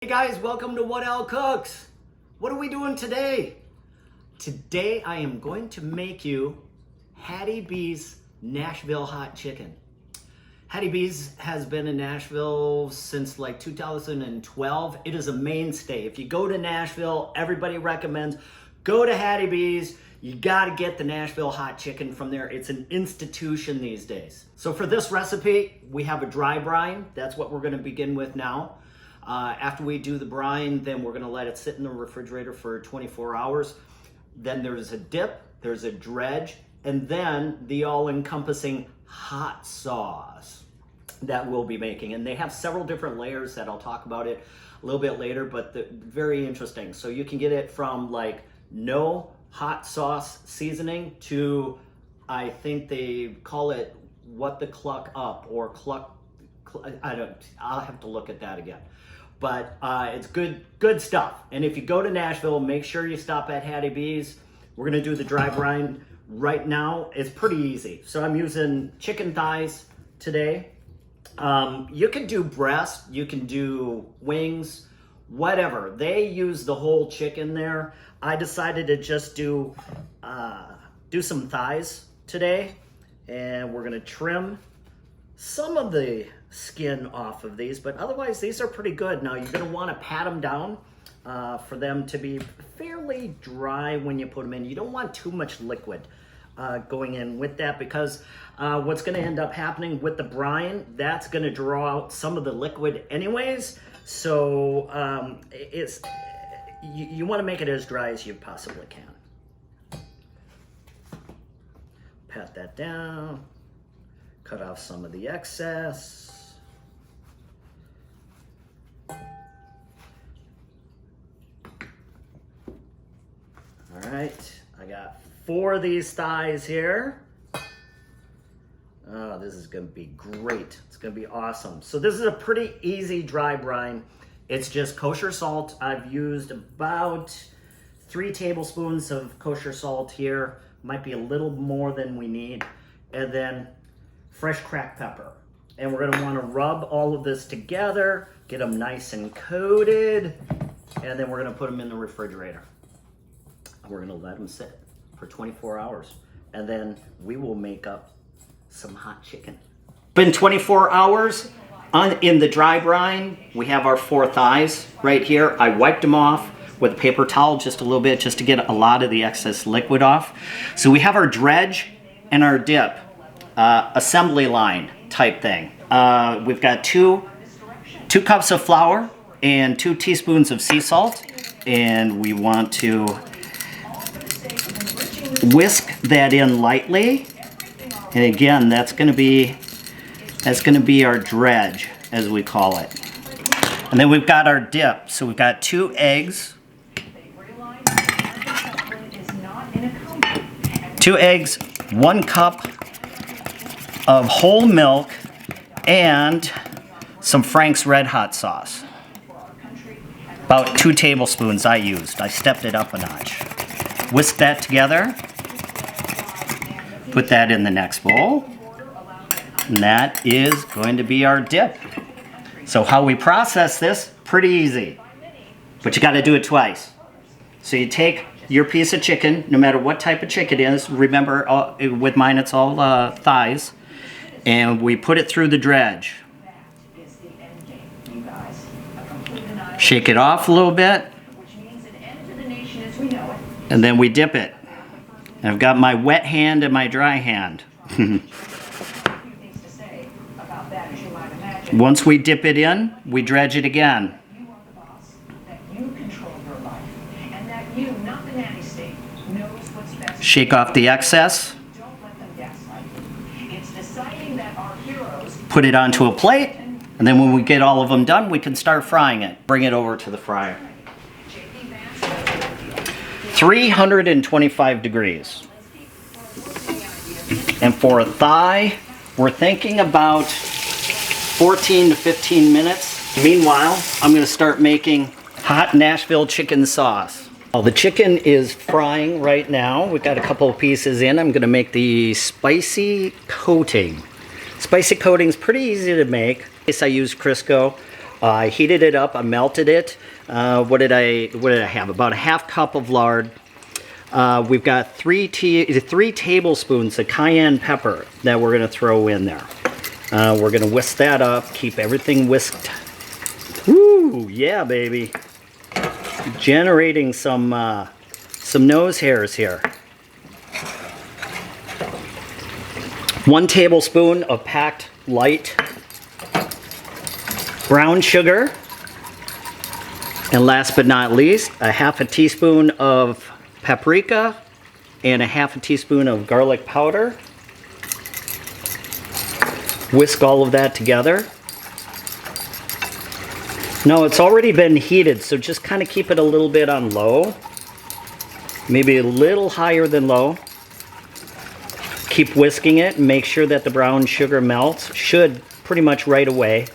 Hey guys, welcome to What L Cooks. What are we doing today? Today I am going to make you Hattie B's Nashville hot chicken. Hattie B's has been in Nashville since like 2012. It is a mainstay. If you go to Nashville, everybody recommends go to Hattie B's. You gotta get the Nashville hot chicken from there. It's an institution these days. So for this recipe, we have a dry brine. That's what we're gonna begin with now. After we do the brine, then we're gonna let it sit in the refrigerator for 24 hours. Then there's a dip, there's a dredge, and then the all-encompassing hot sauce that we'll be making. And they have several different layers that I'll talk about it a little bit later, but very interesting. So you can get it from like no hot sauce seasoning to, I think they call it what the cluck up or cluck, I'll have to look at that again. But it's good stuff. And if you go to Nashville, make sure you stop at Hattie B's. We're gonna do the dry brine right now. It's pretty easy. So I'm using chicken thighs today. You can do breast, you can do wings, whatever. They use the whole chicken there. I decided to just do some thighs today. And we're gonna trim some of the skin off of these, but otherwise these are pretty good. Now you're going to want to pat them down for them to be fairly dry when you put them in. You don't want too much liquid going in with that, because what's going to end up happening with the brine, that's going to draw out some of the liquid anyways. So you want to make it as dry as you possibly can. Pat that down, cut off some of the excess. All right, I got 4 of these thighs here. Oh, this is gonna be great. It's gonna be awesome. So this is a pretty easy dry brine. It's just kosher salt. I've used about 3 tablespoons of kosher salt here. Might be a little more than we need. And then fresh cracked pepper. And we're gonna wanna rub all of this together, get them nice and coated, and then we're gonna put them in the refrigerator. We're gonna let them sit for 24 hours, and then we will make up some hot chicken. Been 24 hours in the dry brine. We have our 4 thighs right here. I wiped them off with a paper towel just a little bit, just to get a lot of the excess liquid off. So we have our dredge and our dip, assembly line type thing. We've got two cups of flour and 2 teaspoons of sea salt, and we want to whisk that in lightly. And again, that's going to be our dredge, as we call it. And then we've got our dip. So we've got 2 eggs. 2 eggs, 1 cup of whole milk, and some Frank's Red Hot sauce. About 2 tablespoons I used. I stepped it up a notch. Whisk that together. Put that in the next bowl. And that is going to be our dip. So how we process this, pretty easy. But you got to do it twice. So you take your piece of chicken, no matter what type of chicken it is. Remember, with mine it's all thighs. And we put it through the dredge. Shake it off a little bit. And then we dip it. And I've got my wet hand and my dry hand. Once we dip it in, we dredge it again. Shake off the excess. Put it onto a plate, and then when we get all of them done, we can start frying it. Bring it over to the fryer. 325 degrees. And for a thigh, we're thinking about 14 to 15 minutes. Meanwhile, I'm going to start making hot Nashville chicken sauce. Well, the chicken is frying right now. We've got a couple of pieces in. I'm going to make the spicy coating. Spicy coating is pretty easy to make. I use Crisco. I heated it up, I melted it. What did I have? About a half cup of lard. We've got three tablespoons of cayenne pepper that we're gonna throw in there. We're gonna whisk that up, keep everything whisked. Woo, yeah, baby. Generating some nose hairs here. 1 tablespoon of packed light brown sugar. And last but not least, a half a teaspoon of paprika and a half a teaspoon of garlic powder. Whisk all of that together. Now it's already been heated, so just kind of keep it a little bit on low. Maybe a little higher than low. Keep whisking it and make sure that the brown sugar melts. Should pretty much right away.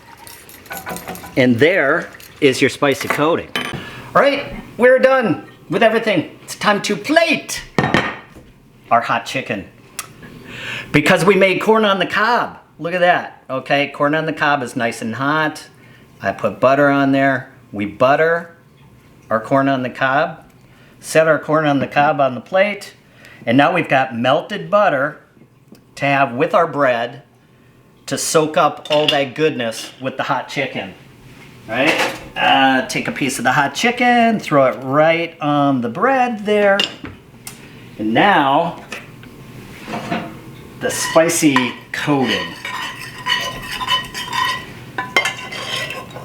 And there is your spicy coating. All right, we're done with everything. It's time to plate our hot chicken. Because we made corn on the cob. Look at that, okay? Corn on the cob is nice and hot. I put butter on there. We butter our corn on the cob. Set our corn on the cob on the plate. And now we've got melted butter to have with our bread to soak up all that goodness with the hot chicken. All right? Take a piece of the hot chicken, throw it right on the bread there. And now, the spicy coating.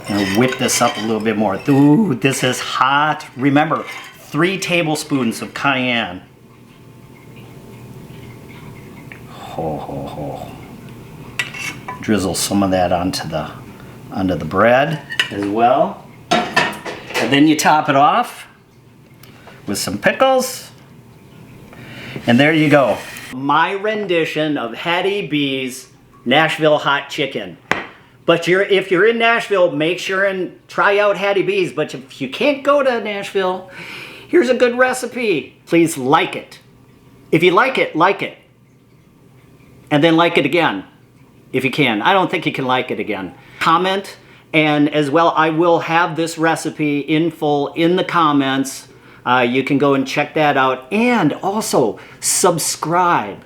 I'm gonna whip this up a little bit more. Ooh, this is hot. Remember, 3 tablespoons of cayenne. Ho, ho, ho. Drizzle some of that onto the bread as well. And then you top it off with some pickles. And there you go. My rendition of Hattie B's Nashville hot chicken. But if you're in Nashville, make sure and try out Hattie B's. But if you can't go to Nashville, here's a good recipe. Please like it. If you like it, like it. And then like it again, if you can. I don't think you can like it again. Comment, and as well, I will have this recipe in full in the comments. You can go and check that out. And also, subscribe.